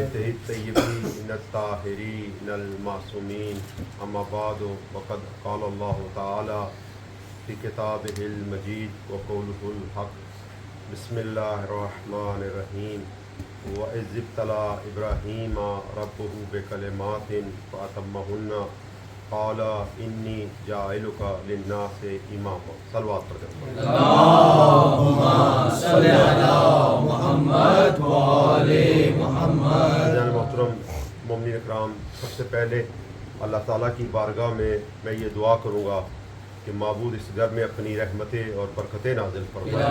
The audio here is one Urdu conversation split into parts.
بیته الطیبین الطاہرین المعصومین اما بعد وقد قال اللہ تعالی فی کتابہ المجید وقولہ الحق بسم اللہ الرحمن الرحیم وَإِذِ ابْتَلَىٰ إِبْرَاهِيمَ رَبُّهُ بِكَلِمَاتٍ فَأَتَمَّهُنَّ قَالَ إِنِّي جَاعِلُكَ لِلنَّاسِ إِمَامًا. صلوات پڑھتے ہیں. اللہم صلی علی محمد وآل محمد. جناب محترم مومنین اکرام، سب سے پہلے اللہ تعالیٰ کی بارگاہ میں یہ دعا کروں گا کہ معبود اس گھر میں اپنی رحمتیں اور برکتیں نازل فرمائے.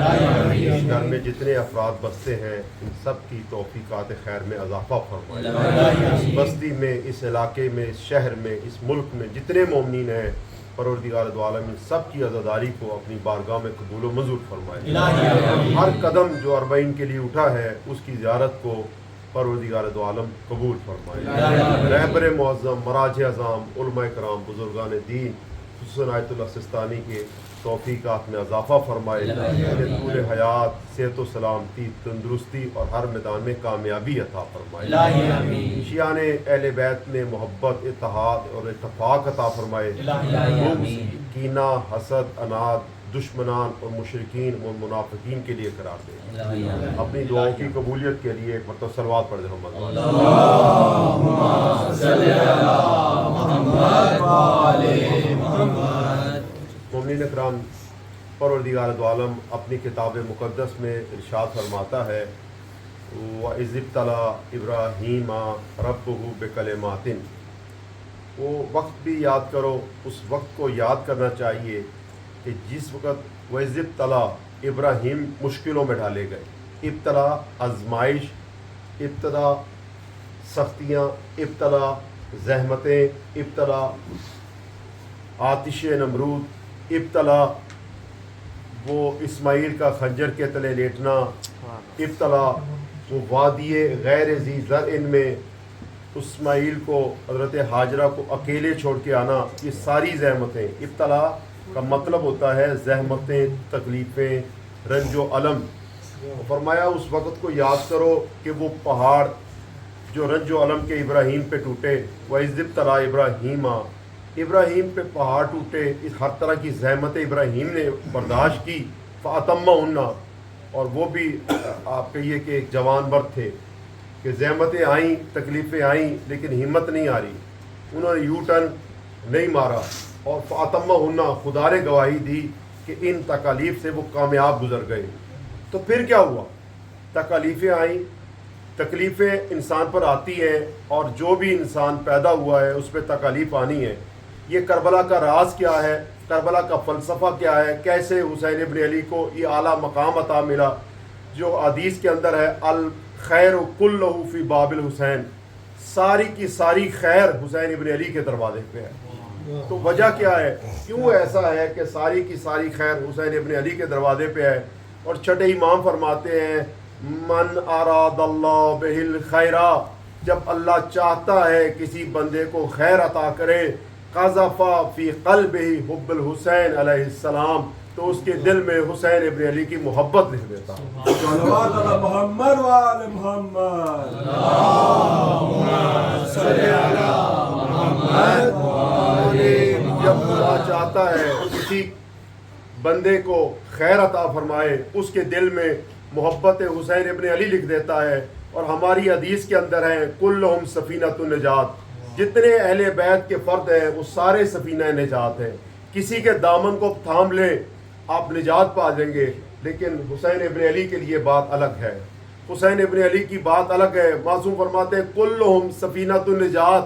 اس گھر میں جتنے افراد بستے ہیں ان سب کی توفیقات خیر میں اضافہ فرمائے. اس بستی میں، اس علاقے میں، اس شہر میں، اس ملک میں جتنے مومنین ہیں پروردگار دو عالمین سب کی عزاداری کو اپنی بارگاہ میں قبول و منظور فرمائے. ہر قدم جو اربعین کے لیے اٹھا ہے اس کی زیارت کو پروردگار دو عالم قبول فرمائے. رہبر معظم، مراجع اعظام، علماء کرام، بزرگان دین، خصوصاً آیت اللہ سستانی کے توفیقات میں اضافہ فرمائے. انہیں طول حیات، صحت و سلامتی، تندرستی اور ہر میدان میں کامیابی عطا فرمائے. شیعان اہل بیت میں محبت، اتحاد اور اتفاق عطا فرمائے. کینہ، حسد، اناد، دشمنان اور مشرکین اور منافقین کے لیے قرار دے. اپنی دعاؤں کی قبولیت کے لیے ایک مرتبہ صلوات پڑھ دیں. اللہم صلی علی محمد وآل محمد. مومنین اکرام، پروردگار دو عالم اپنی کتاب مقدس میں ارشاد فرماتا ہے وَإِذِ ابْتَلَىٰ إِبْرَاهِيمَ رَبُّهُ بِكَلِمَاتٍ. وہ وقت بھی یاد کرو، اس وقت کو یاد کرنا چاہیے کہ جس وقت وَإِذِ ابْتَلَىٰ ابراہیم مشکلوں میں ڈالے گئے. ابتلا آزمائش، ابتلا سختیاں، ابتلا زحمتیں، ابتلا آتش نمرود، ابتلا وہ اسماعیل کا خنجر کے تلے لیٹنا، ابتلا وہ وادی غیر ذی زرع میں اسماعیل کو، حضرت ہاجرہ کو اکیلے چھوڑ کے آنا. یہ ساری زحمتیں، ابتلا کا مطلب ہوتا ہے زحمتیں، تکلیفیں، رنج و الم. فرمایا اس وقت کو یاد کرو کہ وہ پہاڑ جو رنج و الم کے ابراہیم پہ ٹوٹے. وَإِذِ ابْتَلَىٰ إِبْرَاهِيمَ، ابراہیم پہ پہاڑ ٹوٹے. اس ہر طرح کی زحمت ابراہیم نے برداشت کی. فَأَتَمَّهُنَّ، اور وہ بھی آپ کہیے کہ ایک جوان مرد تھے کہ زحمتیں آئیں، تکلیفیں آئیں لیکن ہمت نہیں آ رہی. انہوں نے یو ٹرن نہیں مارا اور فَأَتَمَّهُنَّ خدا نے گواہی دی کہ ان تکالیف سے وہ کامیاب گزر گئے. تو پھر کیا ہوا؟ تکالیفیں آئیں، تکلیفیں انسان پر آتی ہیں اور جو بھی انسان پیدا ہوا ہے اس پہ تکالیف آنی ہے. یہ کربلا کا راز کیا ہے؟ کربلا کا فلسفہ کیا ہے؟ کیسے حسین ابن علی کو یہ اعلیٰ مقام عطا ملا جو حدیث کے اندر ہے الخیر کلہ فی باب الحسین، ساری کی ساری خیر حسین ابن علی کے دروازے پہ ہے. تو وجہ کیا ہے؟ کیوں ایسا ہے کہ ساری کی ساری خیر حسین ابن علی کے دروازے پہ ہے؟ اور چھٹے امام فرماتے ہیں من اراد اللہ بہ الخیرہ، جب اللہ چاہتا ہے کسی بندے کو خیر عطا کرے، قذف فی قلبہ حب الحسین علیہ السلام، تو اس کے دل میں حسین ابن علی کی محبت لکھ دیتا. صلوات علی محمد وآل محمد. اللہم صلی علی محمد وآل محمد. جب خدا چاہتا ہے کسی بندے کو خیر عطا فرمائے اس کے دل میں محبت حسین ابن علی لکھ دیتا ہے. اور ہماری حدیث کے اندر ہیں کلہم سفینۃ النجات، جتنے اہل بیت کے فرد ہیں وہ سارے سفینہ نجات ہیں. کسی کے دامن کو تھام لیں آپ نجات پا جائیں گے، لیکن حسین ابن علی کے لیے بات الگ ہے. حسین ابن علی کی بات الگ ہے. معصوم فرماتے ہیں کلہم سفینۃ النجات،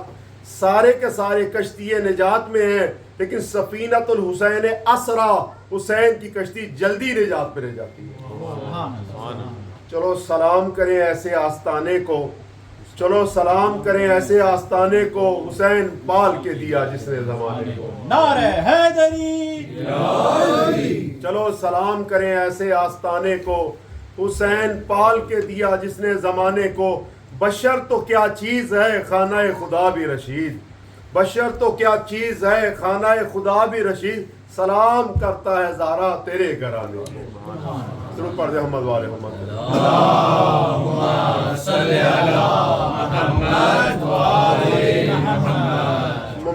سارے کے سارے کشتی نجات میں ہیں، لیکن سفینۃ الحسین اسرا، حسین کی کشتی جلدی نجات پہ رہ جاتی ہے. چلو سلام کریں ایسے آستانے کو، چلو سلام کریں ایسے آستانے کو، حسین پال کے دیا جس نے زمانے کو. نعرہ حیدری. چلو سلام کریں ایسے آستانے کو، حسین پال کے دیا جس نے زمانے کو. بشر تو کیا چیز ہے خانہ خدا بھی رشید، بشر تو کیا چیز ہے خانہ خدا بھی رشید. سلام کرتا ہے زارا تیرے گھرانے کو. ضرور پڑھ دے محمد والے محمد. اللہم صلی علی محمد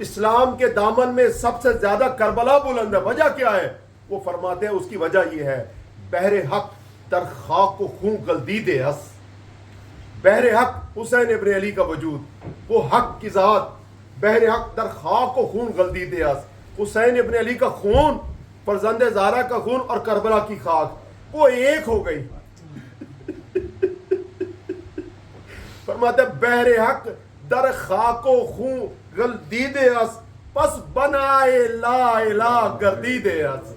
اسلام کے دامن میں سب سے زیادہ کربلا بلند ہے. وجہ کیا ہے؟ وہ فرماتے ہیں اس کی وجہ یہ ہے بحر حق در خاک و خون گلدید اس. بحر حق حسین ابن علی کا وجود، وہ حق کی ذات، بحر حق در خاک و خون گلدید اس. حسین ابن علی کا خون، فرزند زہرا کا خون اور کربلا کی خاک، وہ ایک ہو گئی. فرماتے بحر حق در خاک و خون گلدید اس، پس بنائے لا الہ گردید اس.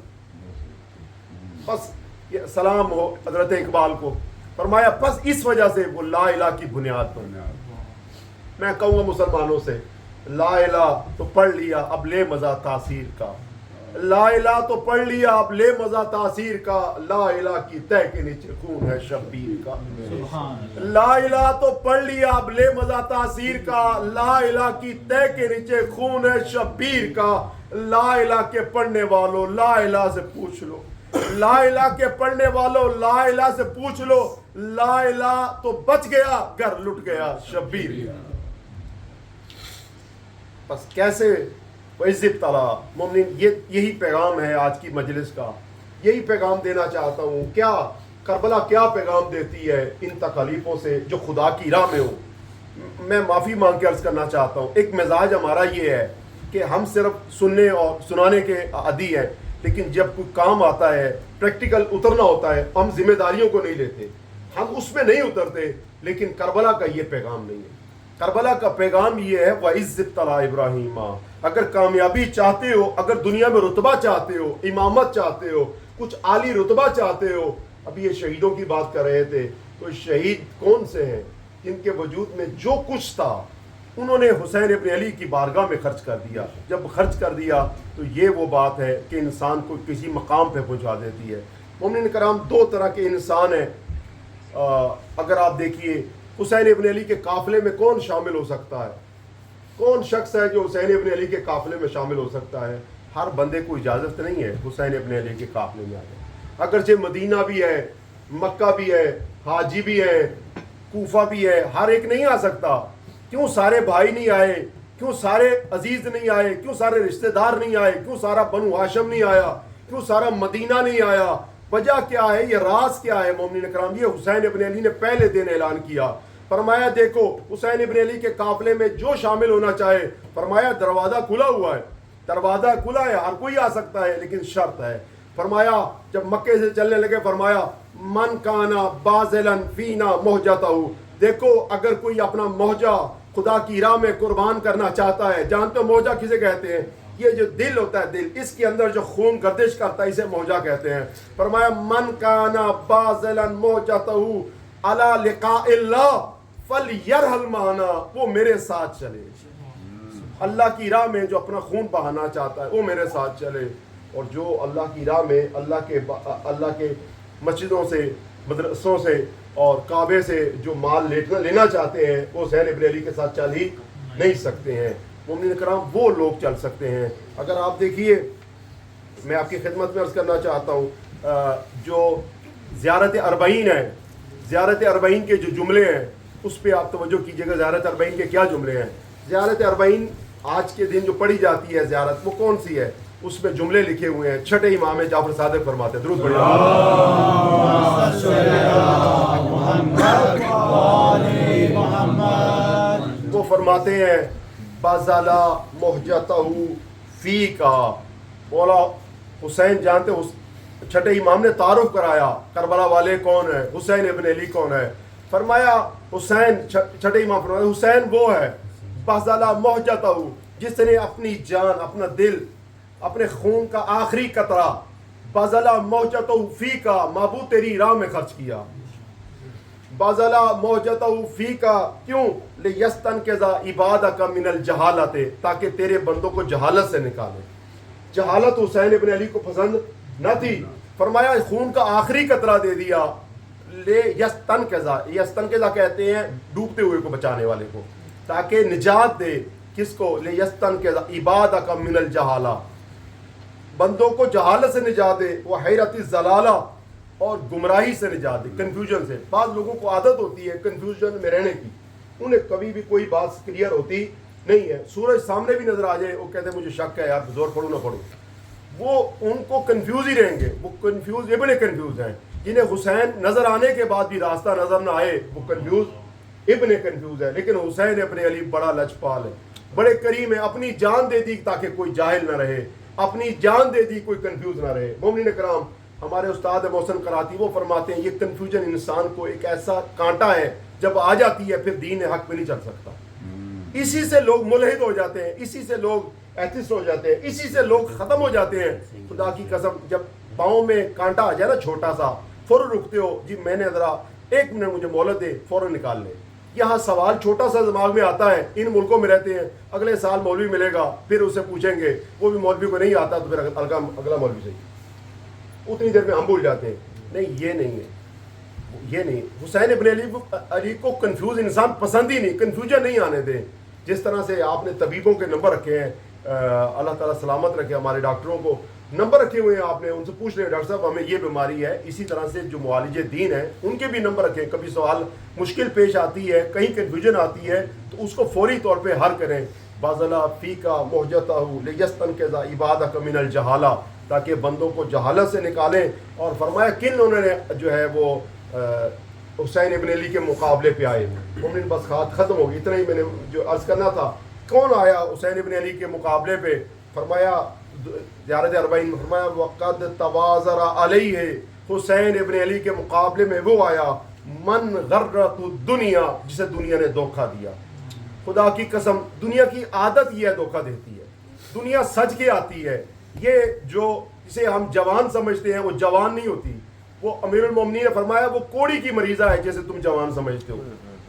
پس سلام ہو حضرت اقبال کو. فرمایا پس اس وجہ سے وہ لا الہ کی بنیاد پر. میں کہوں گا مسلمانوں سے، لا الہ تو پڑھ لیا، اب لے مزہ تاثیر کا. لا الہ تو پڑھ لیا، اب لے مزہ تاثیر کا. لا الہ کی تہ کے نیچے خون ہے شبیر کا. لا الہ تو پڑھ لیا، اب لے مزہ تاثیر کا. لا الہ کی تہ کے نیچے خون ہے شبیر کا. لا الہ کے پڑھنے والوں لا الہ سے پوچھ لو، لا الہ کے پڑھنے والوں لا الہ سے پوچھ لو. لا الہ تو بچ گیا، گھر لٹ گیا شبیر کا. بس کیسے وَإِذِ ابْتَلَىٰ مومنین، یہی پیغام ہے آج کی مجلس کا. یہی پیغام دینا چاہتا ہوں. کیا کربلا کیا پیغام دیتی ہے ان تکالیفوں سے جو خدا کی راہ میں ہو. میں معافی مانگ کے عرض کرنا چاہتا ہوں، ایک مزاج ہمارا یہ ہے کہ ہم صرف سننے اور سنانے کے عادی ہیں، لیکن جب کوئی کام آتا ہے، پریکٹیکل اترنا ہوتا ہے، ہم ذمہ داریوں کو نہیں لیتے، ہم اس میں نہیں اترتے. لیکن کربلا کا یہ پیغام نہیں ہے. کربلا کا پیغام یہ ہے وَإِذِ ابْتَلَىٰ إِبْرَاهِيمَ. اگر کامیابی چاہتے ہو، اگر دنیا میں رتبہ چاہتے ہو، امامت چاہتے ہو، کچھ عالی رتبہ چاہتے ہو. ابھی یہ شہیدوں کی بات کر رہے تھے، تو شہید کون سے ہیں جن کے وجود میں جو کچھ تھا انہوں نے حسین ابن علی کی بارگاہ میں خرچ کر دیا. جب خرچ کر دیا تو یہ وہ بات ہے کہ انسان کو کسی مقام پہ پہنچا دیتی ہے. مومنین کرام، دو طرح کے انسان ہیں. اگر آپ دیکھیے حسین ابن علی کے قافلے میں کون شامل ہو سکتا ہے؟ کون شخص ہے جو حسین ابن علی کے قافلے میں شامل ہو سکتا ہے؟ ہر بندے کو اجازت نہیں ہے حسین ابن علی کے قافلے میں آ جائے. اگرچہ مدینہ بھی ہے، مکہ بھی ہے، حاجی بھی ہے، کوفہ بھی ہے، ہر ایک نہیں آ سکتا. کیوں سارے بھائی نہیں آئے؟ کیوں سارے عزیز نہیں آئے؟ کیوں سارے رشتہ دار نہیں آئے؟ کیوں سارا بنو ہاشم نہیں آیا؟ کیوں سارا مدینہ نہیں آیا؟ وجہ کیا ہے؟ یہ راز کیا ہے مومنین کرام؟ یہ حسین ابن علی نے پہلے دن اعلان کیا. فرمایا دیکھو حسین ابن علی کے قافلے میں جو شامل ہونا چاہے، فرمایا دروازہ کھلا ہوا ہے، دروازہ کھلا ہے، ہر کوئی آ سکتا ہے، لیکن شرط ہے. فرمایا جب مکے سے چلنے لگے، فرمایا من کانا بازلن فینا موجتہ. دیکھو اگر کوئی اپنا موجہ خدا کی راہ میں قربان کرنا چاہتا ہے، جانتے ہو موجہ کسے کہتے ہیں؟ یہ جو دل ہوتا ہے، دل، اس کے اندر جو خون گردش کرتا ہے اسے موجہ کہتے ہیں. فرمایا من کانا بازلن موجتہ علی لقاء اللہ فلیرحل معنا. وہ میرے ساتھ چلے. اللہ کی راہ میں جو اپنا خون بہانا چاہتا ہے وہ میرے ساتھ چلے. اور جو اللہ کی راہ میں اللہ کے مسجدوں سے، مدرسوں سے اور کعبے سے جو مال لینا چاہتے ہیں وہ حسین ابن علی کے ساتھ چل ہی نہیں سکتے ہیں. مومنین کرام، وہ لوگ چل سکتے ہیں. اگر آپ دیکھیے، میں آپ کی خدمت میں عرض کرنا چاہتا ہوں، جو زیارت اربعین ہے، زیارت اربعین کے جو جملے ہیں اس پہ آپ توجہ کیجیے گا. زیارت اربعین کے کیا جملے ہیں؟ زیارت اربعین آج کے دن جو پڑھی جاتی ہے زیارت، وہ کون سی ہے؟ اس میں جملے لکھے ہوئے ہیں. چھٹے امام جعفر صادق فرماتے ہیں، درود پڑھیے. وہ فرماتے ہیں بازالا محجتہ فی کا. مولا حسین جانتے ہو، چھٹے امام نے تعارف کرایا کربلا والے کون ہے، حسین ابن علی کون ہے. فرمایا حسین، چھٹے امام فرمایا حسین وہ ہے بازالا محجتہ جس نے اپنی جان، اپنا دل، اپنے خون کا آخری قطرہ بازالا محجتہ فی کا معبود تیری راہ میں خرچ کیا. بازالا محجتہ فی کا کیوں؟ لیستنقذ عبادک من الجہالت، تاکہ تیرے بندوں کو جہالت سے نکالے. جہالت حسین ابن علی کو پسند نہ تھی. فرمایا خون کا آخری قطرہ دے دیا. لے یستنقذ، یستنقذ کہتے ہیں ڈوبتے ہوئے کو بچانے والے کو، تاکہ نجات دے. کس کو؟ لیستنقذ عبادک من الجہالہ، بندوں کو جہالت سے نجات دے. وہ حیرت الضلالہ، اور گمراہی سے نجات دے، کنفیوژن سے. بعض لوگوں کو عادت ہوتی ہے کنفیوژن میں رہنے کی. انہیں کبھی بھی کوئی بات کلیئر ہوتی نہیں ہے. سورج سامنے بھی نظر آ جائے وہ کہتے ہیں مجھے شک ہے یار زور پڑھوں نہ پڑھوں. وہ ان کو کنفیوز ہی رہیں گے. وہ کنفیوز یہ بڑے کنفیوز ہیں. جنہیں حسین نظر آنے کے بعد بھی راستہ نظر نہ آئے وہ کنفیوز ابن کنفیوز ہے. لیکن حسین ابن علی بڑا لجپال ہے, بڑے کریم ہے. اپنی جان دے دی تاکہ کوئی جاہل نہ رہے, اپنی جان دے دی کوئی کنفیوز نہ رہے. مومنین کرام, ہمارے استاد محسن کراتی وہ فرماتے ہیں یہ کنفیوژن انسان کو ایک ایسا کانٹا ہے جب آ جاتی ہے پھر دین حق پہ نہیں چل سکتا. اسی سے لوگ ملحد ہو جاتے ہیں, اسی سے لوگ ایتھسٹ ہو جاتے ہیں, اسی سے لوگ ختم ہو جاتے ہیں. خدا کی قسم جب پاؤں میں کانٹا آ جائے نا چھوٹا سا, فوراً رکتے ہو جی میں نے ذرا 1 منٹ مجھے مہلت دے, فوراً نکال لے. یہاں سوال چھوٹا سا دماغ میں آتا ہے, ان ملکوں میں رہتے ہیں, اگلے سال مولوی ملے گا, پھر اسے پوچھیں گے, وہ بھی مولوی کو نہیں آتا تو پھر اگلا مولوی صحیح, اتنی دیر میں ہم بھول جاتے ہیں. نہیں یہ نہیں ہے, یہ نہیں. حسین ابن علی کو کنفیوز انسان پسند ہی نہیں, کنفیوژن نہیں آنے دیں. جس طرح سے آپ نے طبیبوں کے نمبر رکھے ہیں, اللہ تعالیٰ سلامت رکھے, ہمارے ڈاکٹروں کو نمبر رکھے ہوئے ہیں, آپ نے ان سے پوچھ لیں ڈاکٹر صاحب ہمیں یہ بیماری ہے. اسی طرح سے جو معالج دین ہیں ان کے بھی نمبر رکھیں. کبھی سوال مشکل پیش آتی ہے, کہیں کنفیوژن آتی ہے تو اس کو فوری طور پہ حل کریں. بازلا فی کا محجتہ لیستن کے عبادہ من الجہالہ, تاکہ بندوں کو جہالت سے نکالیں. اور فرمایا کن انہوں نے جو ہے وہ حسین ابن علی کے مقابلے پہ آئے. مومن بس ختم ہوگی, اتنا ہی میں نے جو عرض کرنا تھا. کون آیا حسین ابن علی کے مقابلے پہ؟ فرمایا زیارت اربعین میں فرمایا وقد توازر علیہ, حسین ابن علی کے مقابلے میں وہ آیا من غرت الدنیا, جسے دنیا نے دھوکہ دیا. خدا کی قسم دنیا کی عادت یہ ہے دھوکہ دیتی ہے. دنیا سج کے آتی ہے. یہ جو جسے ہم جوان سمجھتے ہیں وہ جوان نہیں ہوتی. وہ امیر المومنین نے فرمایا وہ کوڑی کی مریضہ ہے جیسے تم جوان سمجھتے ہو.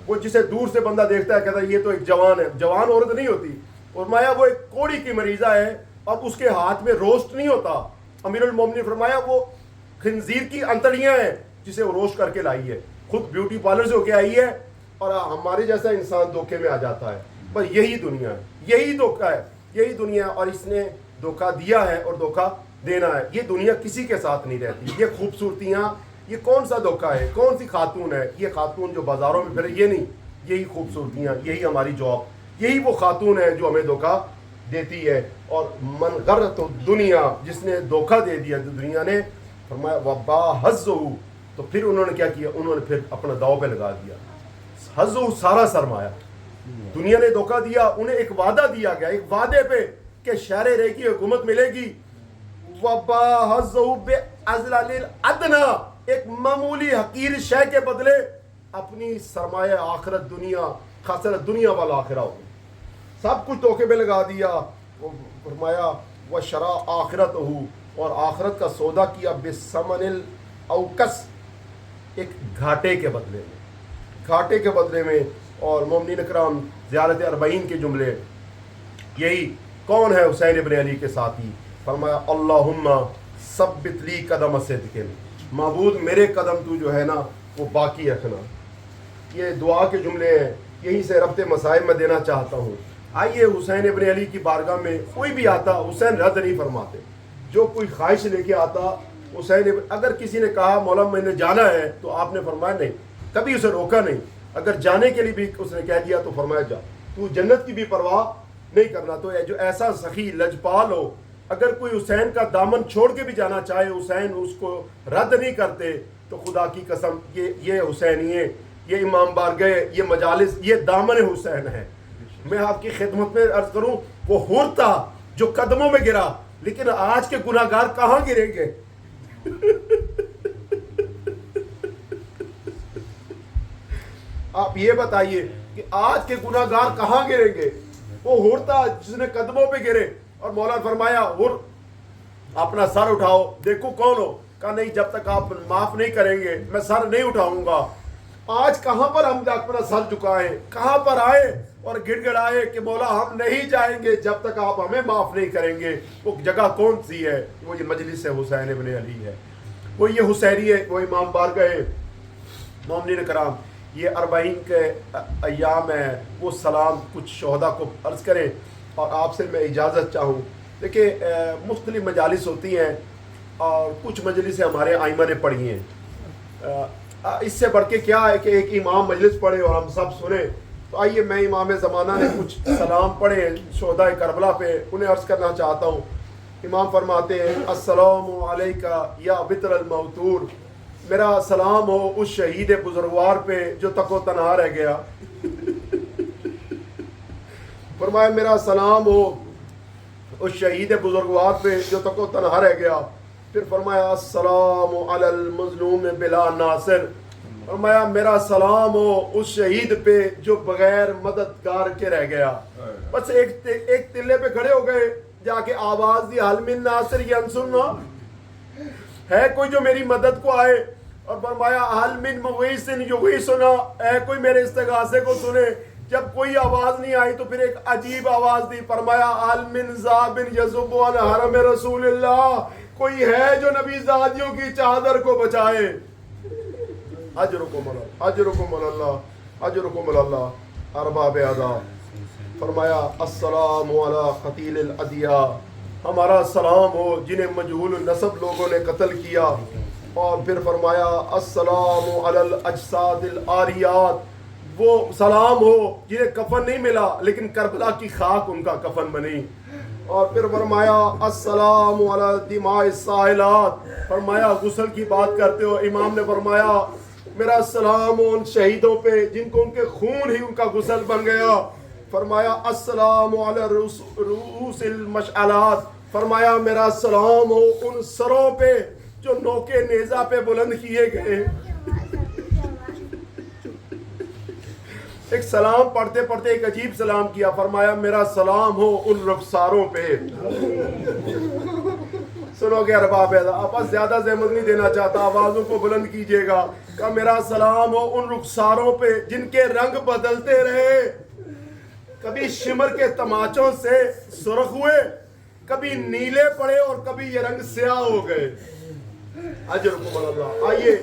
وہ جسے دور سے بندہ دیکھتا ہے کہتا ہے یہ تو ایک جوان ہے, جوان عورت نہیں ہوتی. فرمایا وہ ایک کوڑی کی مریضہ ہے اور اس کے ہاتھ میں روسٹ نہیں ہوتا. امیر المومنین فرمایا وہ خنزیر کی انتڑیاں ہیں جسے وہ روسٹ کر کے لائی ہے, خود بیوٹی پارلر سے ہو کے آئی ہے, اور ہمارے جیسا انسان دھوکے میں آ جاتا ہے. بس یہی دنیا ہے, یہی دھوکہ ہے, یہی دنیا ہے. اور اس نے دھوکہ دیا ہے اور دھوکہ دینا ہے. یہ دنیا کسی کے ساتھ نہیں رہتی. یہ خوبصورتیاں, یہ کون سا دھوکہ ہے, کون سی خاتون ہے؟ یہ خاتون جو بازاروں میں پھرے یہ نہیں, یہی خوبصورتیاں, یہی ہماری جاب, یہی وہ خاتون ہے جو ہمیں دھوکہ دیتی ہے. اور من غرت الدنیا, جس نے دھوکہ دے دیا دنیا نے, فرمایا وبا حظہ, تو پھر انہوں نے کیا کیا, انہوں نے پھر اپنا داؤ پہ لگا دیا. حظہ سارا سرمایہ, دنیا نے دھوکہ دیا. انہیں ایک وعدہ دیا گیا, ایک وعدے پہ کہ شہر رے کی حکومت ملے گی. وبا حظہ بعزلل الادنی, ایک معمولی حقیر شے کے بدلے اپنی سرمایہ آخرت دنیا, خسرت دنیا والا آخرہ ہو, سب کچھ دھوکے پہ لگا دیا. فرمایا وشرا آخرت ہو, اور آخرت کا سودا کیا بثمن الاوکس, ایک گھاٹے کے بدلے میں, گھاٹے کے بدلے میں. اور مومنین اکرام زیارت اربعین کے جملے یہی, کون ہے حسین ابن علی کے ساتھی؟ فرمایا اللہم ثبت لی قدم صدق, معبود میرے قدم تو جو ہے نا وہ باقی رکھنا. یہ دعا کے جملے ہیں, یہیں سے ربط مسائب میں دینا چاہتا ہوں. آئیے حسین ابن علی کی بارگاہ میں کوئی بھی آتا, حسین رد نہیں فرماتے. جو کوئی خواہش لے کے آتا حسین اگر کسی نے کہا مولا میں نے جانا ہے تو آپ نے فرمایا نہیں, کبھی اسے روکا نہیں. اگر جانے کے لیے بھی اس نے کہہ دیا تو فرمایا جا, تو جنت کی بھی پرواہ نہیں کرنا. تو جو ایسا سخی لجپال ہو, اگر کوئی حسین کا دامن چھوڑ کے بھی جانا چاہے حسین اس کو رد نہیں کرتے. تو خدا کی قسم یہ حسینیے, یہ امام بارگاہ, یہ مجالس, یہ دامن حسین ہے. میں آپ کی خدمت میں عرض کروں, وہ حور تھا جو قدموں میں گرا, لیکن آج کے گناہ گار کہاں گریں گے؟ آپ یہ بتائیے کہ آج کے گناہ گار کہاں گریں گے؟ وہ حور تھا جس نے قدموں پہ گرے, اور مولا فرمایا حور اپنا سر اٹھاؤ, دیکھو کون ہو. کہا نہیں, جب تک آپ معاف نہیں کریں گے میں سر نہیں اٹھاؤں گا. آج کہاں پر ہم اپنا سر جھکائیں, کہاں پر آئے اور گڑ گڑائے کہ مولا ہم نہیں جائیں گے جب تک آپ ہمیں معاف نہیں کریں گے. وہ جگہ کون سی ہے؟ وہ یہ مجلس حسین ابن علی ہے, وہ یہ حسینی ہے, وہ امام بارگاہ. مومنین کرام, یہ اربعین کے ایام ہے, وہ سلام کچھ شہداء کو عرض کریں اور آپ سے میں اجازت چاہوں. دیکھیں مختلف مجالس ہوتی ہیں اور کچھ مجلسیں ہمارے آئمہ نے پڑھی ہیں. اس سے بڑھ کے کیا ہے کہ ایک امام مجلس پڑھے اور ہم سب سنیں تو آئیے میں امام زمانہ نے کچھ سلام پڑھے شہداء کربلا پہ، انہیں عرض کرنا چاہتا ہوں۔ امام فرماتے ہیں السلام علیکہ یا بطر الموتور، میرا سلام ہو اس شہید بزرگوار پہ جو تک و تنہا رہ گیا۔ فرمایا میرا سلام ہو اس شہید بزرگوار پہ جو تک و تنہا رہ گیا۔ پھر فرمایا السلام علی المظلوم بلا ناصر، فرمایا میرا سلام ہو اس شہید پہ جو بغیر مددگار کے رہ گیا۔ بس ایک تلے پہ کھڑے ہو گئے، جا کے آواز دی حل من ناصر ینصرنا، ہے کوئی جو میری مدد کو آئے؟ اور فرمایا حل من مغیث یغیثنا، ہے کوئی میرے استغاثے کو سنے؟ جب کوئی آواز نہیں آئی تو پھر ایک عجیب آواز دی، فرمایا حل من ذاب یذب عن حرم رسول اللہ، کوئی ہے جو نبی زادیوں کی چادر کو بچائے؟ اجرکم اللہ اجرکم اللہ اجرکم اللہ ارباب ادا۔ فرمایا السلام علی قتیل الادیاء، ہمارا سلام ہو جنہیں مجہول النسب لوگوں نے قتل کیا۔ اور پھر فرمایا السلام علی الاجساد العاریات، وہ سلام ہو جنہیں کفن نہیں ملا لیکن کربلا کی خاک ان کا کفن بنی۔ اور پھر فرمایا السلام علی دماء السائلات، فرمایا غسل کی بات کرتے ہو، امام نے فرمایا میرا سلام ہو ان شہیدوں پہ جن کو ان کے خون ہی ان کا غسل بن گیا۔ فرمایا السلام علی رؤوس المشعلات، فرمایا میرا سلام ہو ان سروں پہ جو نوکے نیزہ پہ بلند کیے گئے۔ ایک سلام پڑھتے پڑھتے ایک عجیب سلام کیا، فرمایا میرا سلام ہو ان رخساروں پہ۔ سنو گے ارباب آپ زیادہ زحمت نہیں دینا چاہتا، آوازوں کو بلند کیجئے گا کہ میرا سلام ہو ان رخساروں پہ جن کے رنگ بدلتے رہے، کبھی شمر کے تماچوں سے سرخ ہوئے، کبھی نیلے پڑے اور کبھی یہ رنگ سیاہ ہو گئے۔ اجرکم اللہ۔ آئیے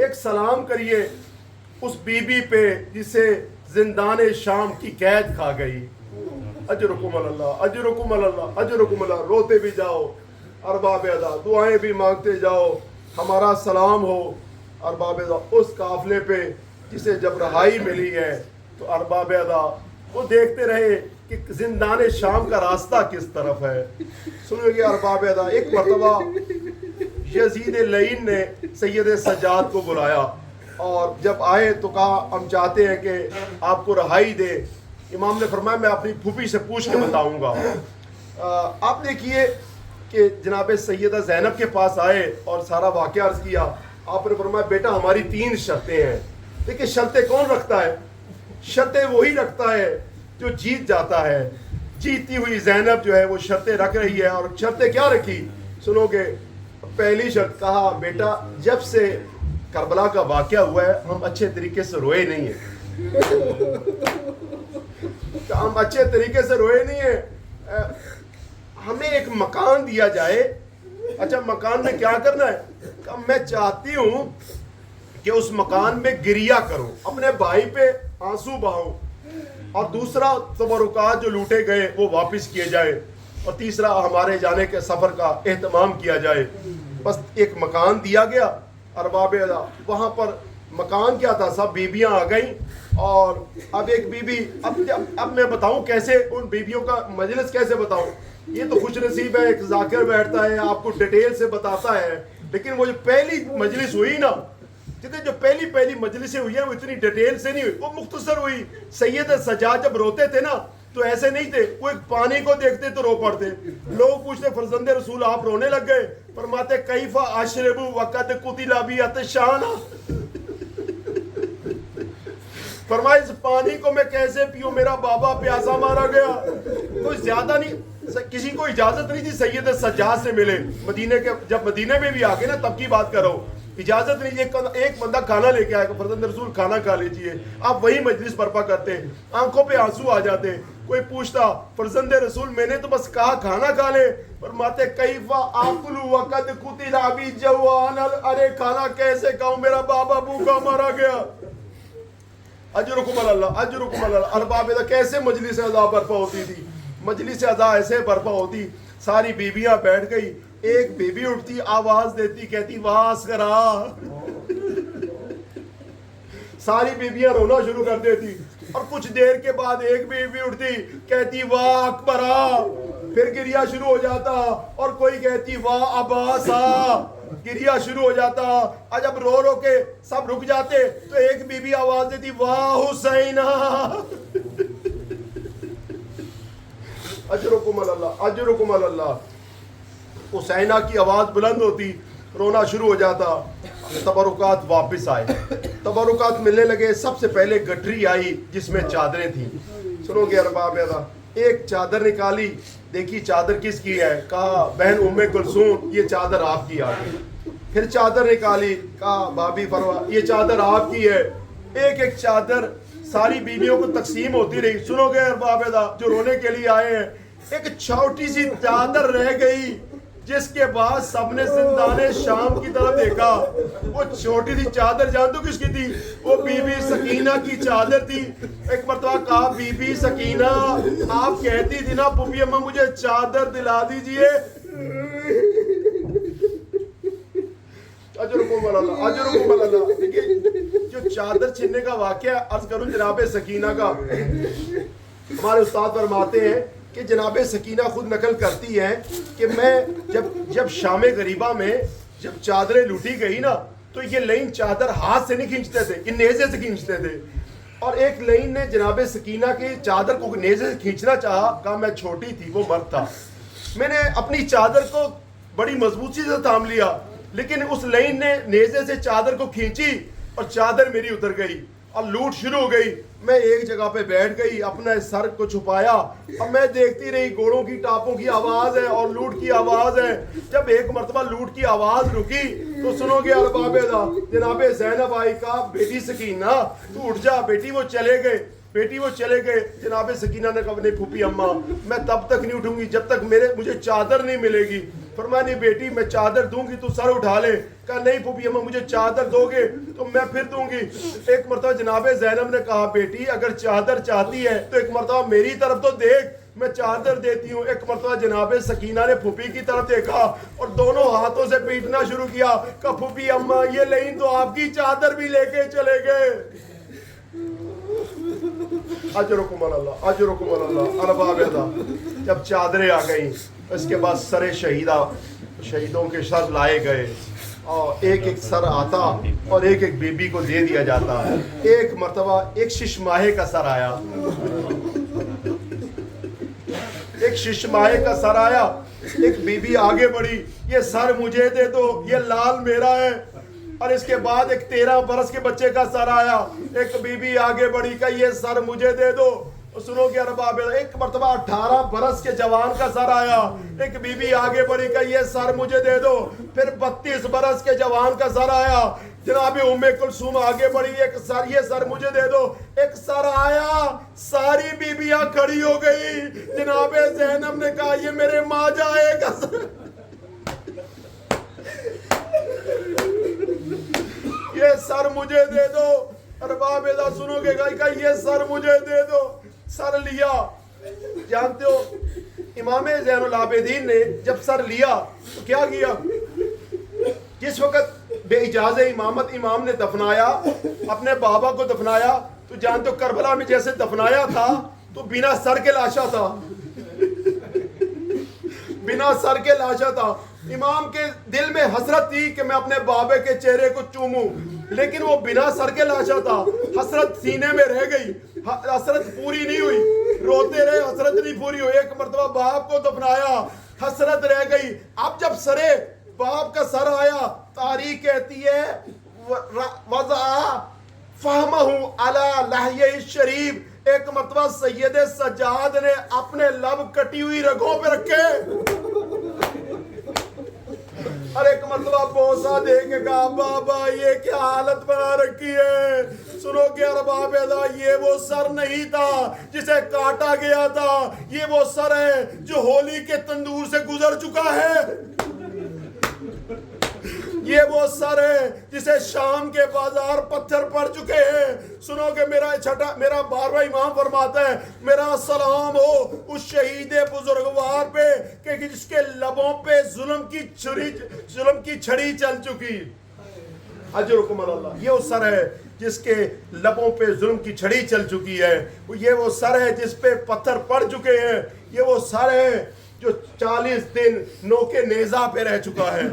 ایک سلام کریے اس بی بی پہ جسے زندان شام کی قید کھا گئی۔ اجرکم اللہ اجرکم اللہ اجرکم اللہ۔ روتے بھی جاؤ ارباب ادا، دعائیں بھی مانگتے جاؤ، ہمارا سلام ہو ارباب ادا اس قافلے پہ جسے جب رہائی ملی ہے تو ارباب ادا وہ دیکھتے رہے کہ زندان شام کا راستہ کس طرف ہے۔ سنو گے ارباب ادا، ایک مرتبہ یزید لعین نے سید سجاد کو بلایا اور جب آئے تو کہا ہم چاہتے ہیں کہ آپ کو رہائی دے۔ امام نے فرمایا میں اپنی پھوپھی سے پوچھ کے بتاؤں گا۔ آپ دیکھیے کہ جناب سیدہ زینب کے پاس آئے اور سارا واقعہ عرض کیا۔ آپ نے فرمایا بیٹا ہماری 3 شرطیں ہیں۔ دیکھیں شرطیں کون رکھتا ہے؟ شرطیں وہی رکھتا ہے جو جیت جاتا ہے۔ جیتی ہوئی زینب جو ہے وہ شرطیں رکھ رہی ہے، اور شرطیں کیا رکھی سنو گے۔ پہلی شرط کہا بیٹا جب سے کربلا کا واقعہ ہوا ہے ہم اچھے طریقے سے روئے نہیں ہیں، ہم اچھے طریقے سے روئے نہیں ہیں، ہمیں ایک مکان دیا جائے۔ اچھا مکان میں کیا کرنا ہے؟ کہ میں چاہتی ہوں کہ اس مکان میں گریہ کروں، اپنے بھائی پہ آنسو بہاؤں، اور دوسرا تبرکات جو لوٹے گئے وہ واپس کیے جائے، اور تیسرا ہمارے جانے کے سفر کا اہتمام کیا جائے۔ بس ایک مکان دیا گیا ارباب ادا۔ وہاں پر مکان کیا تھا، سب بیویاں آ گئیں، اور اب ایک بی بی اب میں بتاؤں کیسے ان بیویوں کا مجلس کیسے بتاؤں۔ یہ تو خوش نصیب ہے ایک ذاکر بیٹھتا ہے آپ کو ڈیٹیل سے بتاتا ہے، لیکن وہ جو پہلی مجلس ہوئی نا، جتنے جو پہلی مجلسیں ہوئی ہیں وہ اتنی ڈیٹیل سے نہیں ہوئی، وہ مختصر ہوئی۔ سید سجاد جب روتے تھے نا تو ایسے نہیں تھے، وہ ایک پانی کو دیکھتے تو رو پڑتے۔ لوگ پوچھتے فرزند رسول آپ رونے لگ گئے؟ فرماتے کیف اشرب وقد قتل بی عطشان، فرمایا اس پانی کو میں کیسے پیوں، میرا بابا پیاسا مارا گیا۔ کوئی زیادہ نہیں، کسی کو اجازت نہیں تھی سید سجاد سے ملے۔ مدینے کے جب مدینے میں بھی آ گئے نا تب کی بات کرو، اجازت نہیں، ایک بندہ کھانا لے کے آئے کہ فرزند رسول کھانا کھا لیجئے، آپ وہی مجلس برپا کرتے، آنکھوں پہ آنسو آ جاتے۔ کوئی پوچھتا فرزند رسول میں نے تو بس کہا کھانا کھا لے، فرماتے کیف آکل وقد قتل ابی جوان، ارے کھانا کیسے کھاؤں میرا بابا بھوکا مارا گیا۔ اجرکم اللہ اجرکم اللہ۔ ارباب کیسے مجلس اذا برپا ہوتی تھی؟ مجلس اذا ایسے برپا ہوتی، ساری بیویاں بیٹھ گئی، ایک بیوی اٹھتی آواز دیتی کہتی واس کرا، ساری بیویاں رونا شروع کر دیتی، اور کچھ دیر کے بعد ایک بیوی اٹھتی کہتی واہ اکبرا، پھر گریا شروع ہو جاتا، اور کوئی کہتی واہ عباسا، گریا شروع ہو جاتا، اور جب رو رو کے سب رک جاتے تو ایک بیوی آواز دیتی واہ حسینہ، اجرکم اللہ اجرکم اللہ۔ حسینہ کی آواز بلند ہوتی، رونا شروع ہو جاتا، تبرکات واپس آئے، تبرکات ملنے لگے۔ سب سے پہلے گٹری آئی جس میں چادریں تھیں، سنو گے ارباب ادا، ایک چادر نکالی، دیکھی چادر کس کی ہے، کہا بہن ام کلثوم یہ چادر آپ کی آ گئی۔ پھر چادر نکالی، کہا بھابھی فروا یہ چادر آپ کی ہے۔ ایک ایک چادر ساری بیویوں کو تقسیم ہوتی رہی۔ سنو گے ارباب ادا جو رونے کے لیے آئے ہیں، ایک چھوٹی سی چادر رہ گئی جس کے بعد سب نے زندان شام کی طرف دیکھا۔ وہ چھوٹی سی چادر جان دو کس کی تھی؟ وہ بی بی سکینہ کی چادر تھی۔ ایک مرتبہ کہا بی بی سکینہ آپ کہتی تھی نا پھوپھی اماں مجھے چادر دلا دیجئے۔ اجرکم اللہ اجرکم اللہ۔ دیکھیے جو چادر چھننے کا واقعہ عرض کروں جناب سکینہ کا، ہمارے استاد فرماتے ہیں کہ جناب سکینہ خود نقل کرتی ہے کہ میں جب شام غریبہ میں جب چادریں لوٹی گئی نا تو یہ لین چادر ہاتھ سے نہیں کھینچتے تھے، یہ نیزے سے کھینچتے تھے، اور ایک لین نے جناب سکینہ کی چادر کو نیزے سے کھینچنا چاہا، کہا میں چھوٹی تھی وہ مرد تھا، میں نے اپنی چادر کو بڑی مضبوطی سے تھام لیا، لیکن اس لین نے نیزے سے چادر کو کھینچی اور چادر میری اتر گئی اور لوٹ شروع ہو گئی۔ میں ایک جگہ پہ بیٹھ گئی، اپنا سر کو چھپایا اور میں دیکھتی رہی، گھوڑوں کی ٹاپوں کی آواز ہے اور لوٹ کی آواز ہے۔ جب ایک مرتبہ لوٹ کی آواز رکی تو سنو گے ارباب ادا، جناب زینب آئی، کہا بیٹی سکینہ تو اٹھ جا بیٹی، وہ چلے گئے بیٹی وہ چلے گئے۔ جناب سکینہ نے کہا نہیں پھوپھی اماں میں تب تک نہیں اٹھوں گی جب تک مجھے چادر نہیں ملے گی۔ فرمایا نہیں بیٹی میں چادر دوں گی تو سر اٹھا لے۔ کہا نہیں پھوپھی اماں مجھے چادر دو گے تو میں پھر دوں گی۔ ایک مرتبہ جناب زینب نے کہا بیٹی اگر چادر چاہتی ہے تو ایک مرتبہ میری طرف تو دیکھ، میں چادر دیتی ہوں۔ ایک مرتبہ جناب سکینہ نے پھوپھی کی طرف دیکھا اور دونوں ہاتھوں سے پیٹنا شروع کیا، کہا پھوپھی اماں یہ لین تو آپ کی چادر بھی لے کے چلے گئے۔ اجرکم اللہ اجرکم اللہ ارباب ادا۔ جب چادریں آ گئیں اس کے بعد سر شہیدوں کے سر لائے گئے اور ایک ایک سر آتا اور ایک ایک بی بی کو دے دیا جاتا۔ ایک مرتبہ ایک شش ماہے کا سر آیا، ایک شش ماہے کا سر آیا، ایک بی بی آگے بڑھی یہ سر مجھے دے دو یہ لال میرا ہے، اور اس کے بعد ایک 13 برس کے بچے کا سر آیا، ایک بی بی آگے بڑھی کہ یہ سر مجھے دے دو۔ سنو کہ ارباب ایک مرتبہ 18 برس کے جوان کا سر آیا، ایک بی بی آگے بڑھی کہ یہ سر مجھے دے دو۔ پھر 32 برس کے جوان کا سر آیا، جناب ام کلثوم آگے بڑھی ایک سر یہ سر مجھے دے دو۔ ایک سر آیا ساری بیبیاں کھڑی ہو گئی، جناب زینب نے کہا یہ میرے ماں جائے گا سر، یہ سر مجھے دے دو۔ ارباب ادا سنو گے کہ یہ سر مجھے دے دو۔ سر لیا، جانتے ہو امام زین العابدین نے جب سر لیا تو کیا کیا؟ جس وقت بے اجازت امامت امام نے دفنایا اپنے بابا کو دفنایا تو جانتے ہو کربلا میں جیسے دفنایا تھا تو بنا سر کے لاشا تھا، بنا سر کے لاشا تھا۔ امام کے دل میں حسرت تھی کہ میں اپنے بابے کے چہرے کو چوموں، لیکن وہ بنا سر کے لاشا تھا، حسرت سینے میں رہ گئی، حسرت پوری نہیں ہوئی، روتے رہے حسرت نہیں پوری ہوئی۔ ایک مرتبہ باپ کو دفنایا، حسرت رہ گئی، اب جب سرے باپ کا سر آیا تاریخ کہتی ہے وضع فہمہ علی لحیہ شریف، ایک مرتبہ سید سجاد نے اپنے لب کٹی ہوئی رگوں پہ رکھے اور ایک مرتبہ بوسا دے کے کہا بابا یہ کیا حالت بنا رکھی ہے۔ سنو کہ ارباب ادا یہ وہ سر نہیں تھا جسے کاٹا گیا تھا، یہ وہ سر ہے جو ہولی کے تندور سے گزر چکا ہے، یہ وہ سر ہے جسے شام کے بازار پتھر پڑ چکے ہیں۔ سنو کہ میرا بارہواں امام فرماتا ہے میرا سلام ہو اس شہید بزرگوار پہ کہ جس کے لبوں پہ ظلم کی چھڑی چل چکی۔ اجرکم اللہ، یہ وہ سر ہے جس کے لبوں پہ ظلم کی چھڑی چل چکی ہے، یہ وہ سر ہے جس پہ پتھر پڑ چکے ہیں، یہ وہ سر ہے جو 40 دن نوکے نیزہ پہ رہ چکا ہے۔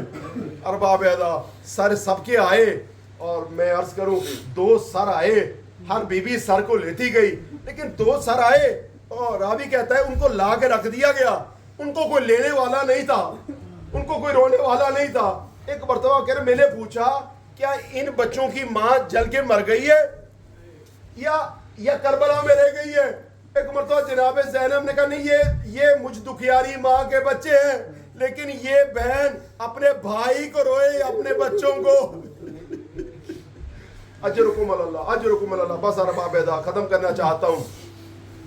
ارباب ادا سر سب کے آئے، اور میں عرض کروں 2 سر آئے، ہر بیوی سر کو لیتی گئی، لیکن 2 سر آئے اور راوی کہتا ہے ان کو لا کے رکھ دیا گیا، ان کو کوئی لینے والا نہیں تھا، ان کو کوئی رونے والا نہیں تھا۔ ایک مرتبہ کہہ رہے میں نے پوچھا کیا ان بچوں کی ماں جل کے مر گئی ہے یا کربلا میں رہ گئی ہے؟ ایک مرتبہ جناب زینب نے کہا نہیں، یہ مجھ دکھیاری ماں کے بچے ہیں، لیکن یہ بہن اپنے بھائی کو روئے، اپنے بچوں کو۔ اجرکم اللہ، اجرکم اللہ۔ بس ارباب ادا ختم کرنا چاہتا ہوں۔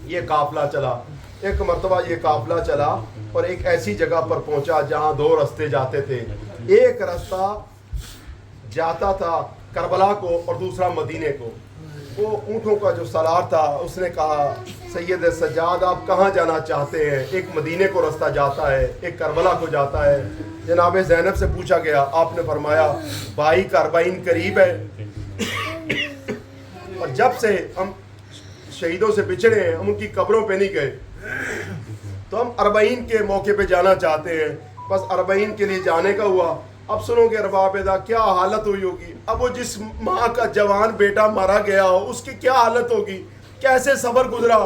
یہ قافلہ چلا، ایک مرتبہ یہ قافلہ چلا اور ایک ایسی جگہ پر پہنچا جہاں 2 رستے جاتے تھے۔ ایک رستہ جاتا تھا کربلا کو اور دوسرا مدینے کو۔ وہ اونٹوں کا جو سالار تھا اس نے کہا سید سجاد آپ کہاں جانا چاہتے ہیں؟ ایک مدینے کو رستہ جاتا ہے، ایک کربلا کو جاتا ہے۔ جناب زینب سے پوچھا گیا، آپ نے فرمایا 22 قریب ہے، اور جب سے ہم شہیدوں سے بچھڑے ہیں ہم ان کی قبروں پہ نہیں گئے، تو ہم 40 کے موقع پہ جانا چاہتے ہیں۔ بس 40 کے لیے جانے کا ہوا۔ اب سنو گے ارباب ادا کیا حالت ہوئی ہوگی۔ اب وہ جس ماں کا جوان بیٹا مارا گیا ہو اس کی کیا حالت ہوگی، کیسے صبر گزرا۔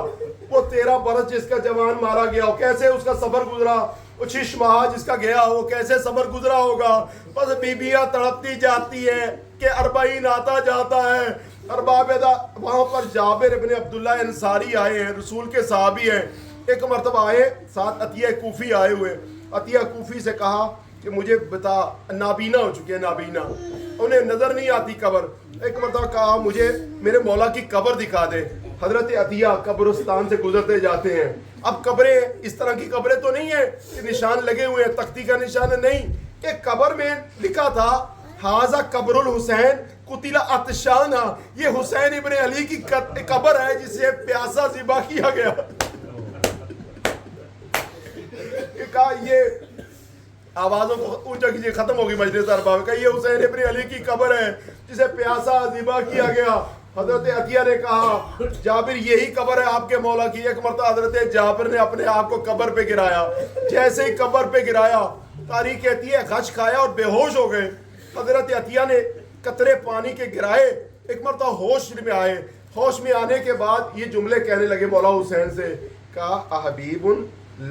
وہ 13 برس جس کا جوان مارا گیا ہو کیسے اس کا صبر گزرا، وہ 6 ماہ جس کا گیا ہو کیسے صبر گزرا ہوگا۔ بس بیویاں تڑپتی جاتی ہیں کہ 40 آتا جاتا ہے۔ ارباب ادا وہاں پر جابر ابن عبداللہ انصاری آئے ہیں، رسول کے صحابی ہیں۔ ایک مرتبہ آئے، ساتھ عطیہ کوفی آئے ہوئے۔ عطیہ کوفی سے کہا کہ مجھے بتا، نابینا ہو چکے ہیں، نابینا، انہیں نظر نہیں آتی قبر۔ ایک مرتبہ کہا مجھے میرے مولا کی قبر دکھا دے۔ حضرت عطیہ قبرستان سے گزرتے جاتے ہیں۔ اب قبریں اس طرح کی قبریں تو نہیں ہیں کہ نشان لگے ہوئے ہیں، تختی کا نشان نہیں، ایک قبر میں لکھا تھا ہاذا قبر الحسین قتل عطشانا، یہ حسین ابن علی کی قبر ہے جسے پیاسا ذبح کیا گیا۔ کہا یہ آوازوں کو اونچا کیجیے، ختم ہوگی مجلس ارباب کا، یہ حسین ابن علی کی قبر ہے جسے پیاسا ذبح کیا گیا۔ حضرت عطیہ نے کہا جابر یہی قبر ہے آپ کے مولا کی۔ ایک مرتبہ حضرت جابر نے اپنے آپ کو قبر پہ گرایا، جیسے ہی قبر پہ گرایا تاریخ کہتی ہے غش کھایا اور بے ہوش ہو گئے۔ حضرت عطیہ نے قطرے پانی کے گرائے، ایک مرتبہ ہوش میں آئے۔ ہوش میں آنے کے بعد یہ جملے کہنے لگے مولا حسین سے، کہا حبیب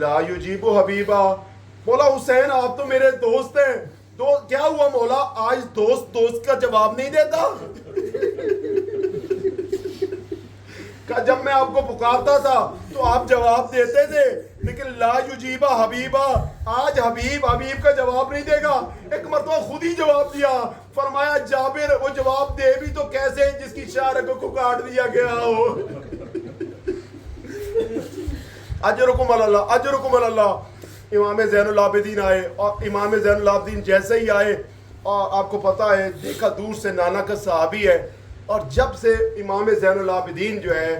لا یجیب حبیبا، مولا حسین آپ تو میرے دوست ہیں، کیا ہوا مولا آج دوست کا جواب نہیں دیتا؟ جب میں آپ کو پکارتا تھا تو آپ جواب دیتے تھے، لیکن لا یجیبا حبیبا، آج حبیب کا جواب نہیں دے گا۔ ایک مرتبہ خود ہی جواب دیا، فرمایا جابر وہ جواب دے بھی تو کیسے جس کی شارکوں کو کاٹ دیا گیا ہو۔ اجرکم اللہ، اجرکم اللہ۔ امام زین العابدین آئے، اور امام زین العابدین جیسے ہی آئے، اور آپ کو پتا ہے دیکھا دور سے نانا کا صحابی ہے، اور جب سے امام زین العابدین جو ہے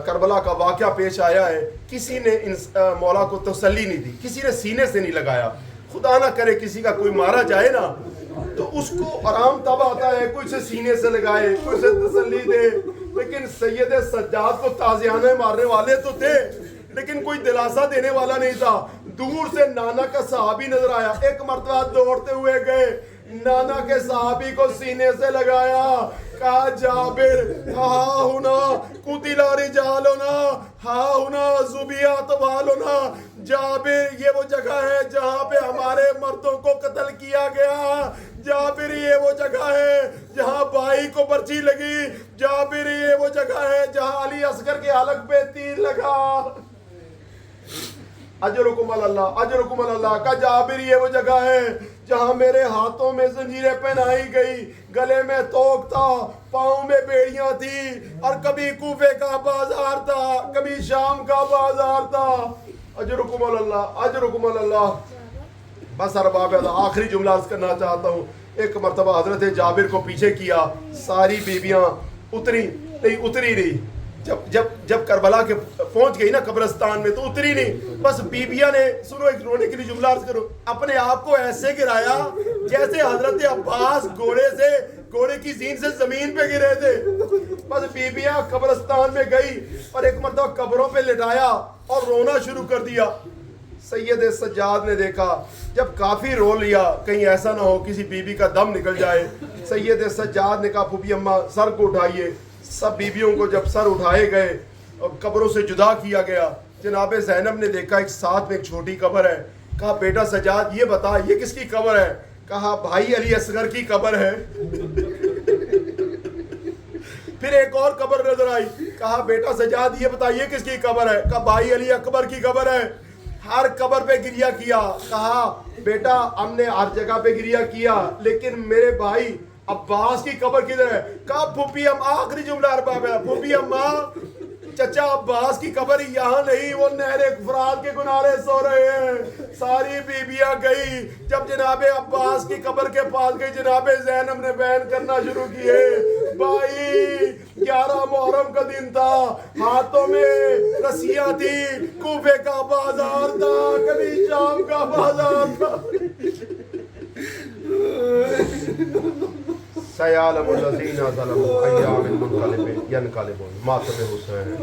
کربلا کا واقعہ پیش آیا ہے کسی نے مولا کو تسلی نہیں دی، کسی نے سینے سے نہیں لگایا۔ خدا نہ کرے کسی کا کوئی مارا جائے نا تو اس کو آرام تب آتا ہے کوئی سے سینے سے لگائے، کوئی سے تسلی دے، لیکن سید سجاد کو تازیانے مارنے والے تو تھے لیکن کوئی دلاسا دینے والا نہیں تھا۔ دور سے نانا کا صحابی نظر آیا، ایک مرتبہ دوڑتے ہوئے گئے، نانا کے صحابی کو سینے سے لگایا، کہا جابر ہاں ہونا قتل رجالنا، ہاں ہونا ذبیحت والنا، جابر یہ وہ جگہ ہے جہاں پہ ہمارے مردوں کو قتل کیا گیا، جابر یہ وہ جگہ ہے جہاں بھائی کو پرچی لگی، جابر یہ وہ جگہ ہے جہاں علی اصغر کے حلق پہ تیر لگا۔ اجرکم اللہ، اجرکم اللہ کا جابر یہ وہ جگہ ہے جہاں میرے ہاتھوں میں زنجیریں پہنائی گئی، گلے میں توق تھا، پاؤں میں بیڑیاں تھی، اور کبھی کوفے کا بازار تھا، کبھی شام کا بازار تھا۔ اجرکم اللہ، اجرکم اللہ۔ بس ارباب آخری جملہ عرض کرنا چاہتا ہوں۔ ایک مرتبہ حضرت جابر کو پیچھے کیا، ساری بیویاں اتری نہیں، جب کربلا کے پہنچ گئی نا قبرستان میں تو اتری نہیں، بس بیویاں نے سنو ایک رونے کے لیے جملہ عرض کرو، اپنے آپ کو ایسے گرایا جیسے حضرت عباس گھوڑے سے گھوڑے کی زین سے زمین پہ گرے تھے. بس بیبیاں قبرستان میں گئی اور ایک مرتبہ قبروں پہ لٹایا اور رونا شروع کر دیا. سید سجاد نے دیکھا جب کافی رو لیا کہیں ایسا نہ ہو کسی بیوی کا دم نکل جائے. سید سجاد نے کہا پھوپھی اماں سر کو اٹھائیے. سب بیویوں کو جب سر اٹھائے گئے اور قبروں سے جدا کیا گیا, جناب زینب نے دیکھا ایک ساتھ میں ایک چھوٹی قبر ہے. کہا بیٹا سجاد یہ بتا یہ کس کی قبر ہے؟ کہا بھائی علی اصغر کی قبر ہے. پھر ایک اور قبر نظر آئی. کہا بیٹا سجاد یہ بتا یہ کس کی قبر ہے؟ کہا بھائی علی اکبر کی قبر ہے. ہر قبر پہ گریہ کیا. کہا بیٹا ہم نے ہر جگہ پہ گریہ کیا لیکن میرے بھائی عباس کی قبر کدھر ہے؟ کہا پھوپھی ہم آخری جملہ عربہ میں پھوپھی اماں چچا عباس کی قبر یہاں نہیں, وہ نہر فرات کے کنارے سو رہے ہیں. ساری بیبیاں گئی. جب جناب عباس کی قبر کے پاس گئی جناب زینب نے بیان کرنا شروع کیے. بھائی 11 محرم کا دن تھا, ہاتھوں میں رسیاں تھی, کوفے کا بازار تھا, کبھی شام کا بازار تھا. سیعلم الذین ظلموا ایام منقلب ینقلبون ماتم حسین.